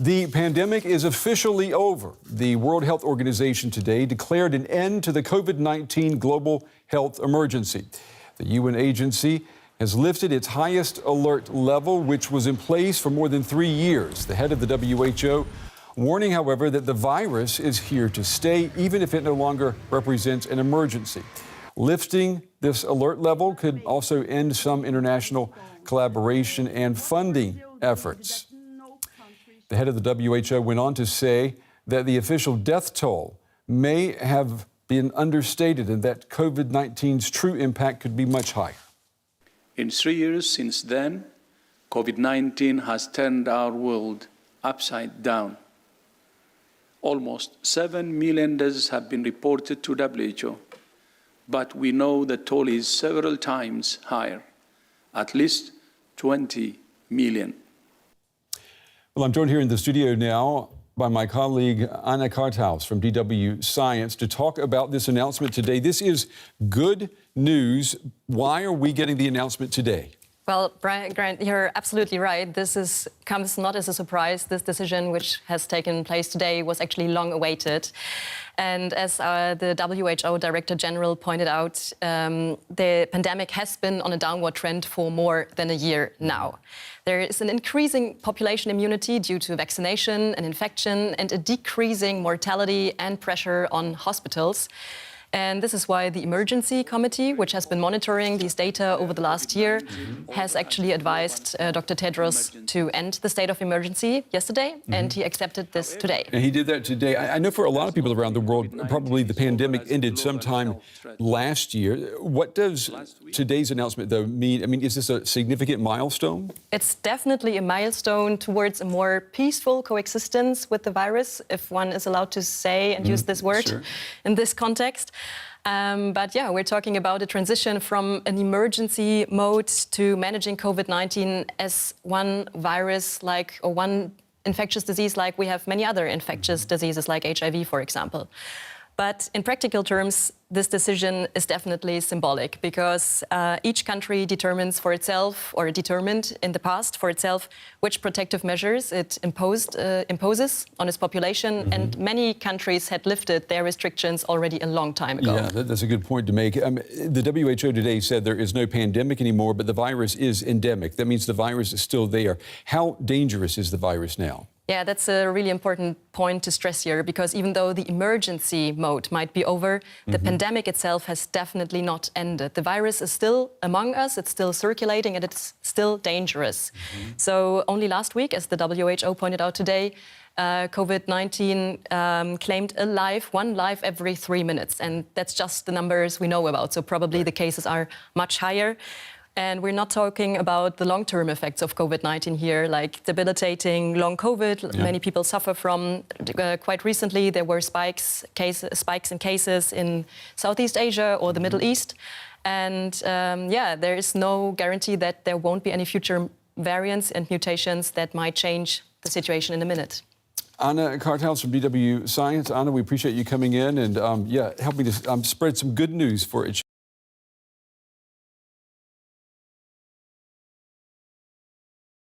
The pandemic is officially over. The World Health Organization today declared an end to the COVID-19 global health emergency. The UN agency has lifted its highest alert level, which was in place for more than 3 years. The head of the WHO warning, however, that the virus is here to stay, even if it no longer represents an emergency. Lifting this alert level could also end some international collaboration and funding efforts. The head of the WHO went on to say that the official death toll may have been understated and that COVID-19's true impact could be much higher. In 3 years since then, COVID-19 has turned our world upside down. Almost 7 million deaths have been reported to WHO, but we know the toll is several times higher, at least 20 million. Well, I'm joined here in the studio now by my colleague Anna Karthaus from DW Science to talk about this announcement today. This is good news. Why are we getting the announcement today? Well, Grant, you're absolutely right. This comes not as a surprise. This decision, which has taken place today, was actually long awaited. And as the WHO Director General pointed out, the pandemic has been on a downward trend for more than a year now. There is an increasing population immunity due to vaccination and infection and a decreasing mortality and pressure on hospitals. And this is why the Emergency Committee, which has been monitoring these data over the last year, has actually advised Dr. Tedros to end the state of emergency yesterday, and he accepted this today. And he did that today. I know for a lot of people around the world, probably the pandemic ended sometime last year. What does today's announcement, though, mean? I mean, is this a significant milestone? It's definitely a milestone towards a more peaceful coexistence with the virus, if one is allowed to say and use this word in this context. But yeah, we're talking about a transition from an emergency mode to managing COVID-19 as one virus or one infectious disease like we have many other infectious diseases like HIV, for example. But in practical terms, this decision is definitely symbolic because each country determines for itself, or determined in the past for itself, which protective measures it imposes on its population. And many countries had lifted their restrictions already a long time ago. Yeah, that's a good point to make. The WHO today said there is no pandemic anymore, but the virus is endemic. That means the virus is still there. How dangerous is the virus now? Yeah, that's a really important point to stress here, because even though the emergency mode might be over, the pandemic itself has definitely not ended. The virus is still among us, it's still circulating, and it's still dangerous. So only last week, as the WHO pointed out today, COVID-19 claimed one life every 3 minutes, and that's just the numbers we know about. So probably the cases are much higher. And we're not talking about the long-term effects of COVID-19 here, like debilitating long COVID. Many people suffer from. Quite recently, there were spikes in cases in Southeast Asia or the Middle East. And there is no guarantee that there won't be any future variants and mutations that might change the situation in a minute. Anna Karthaus from DW Science. Anna, we appreciate you coming in and helping to spread some good news for each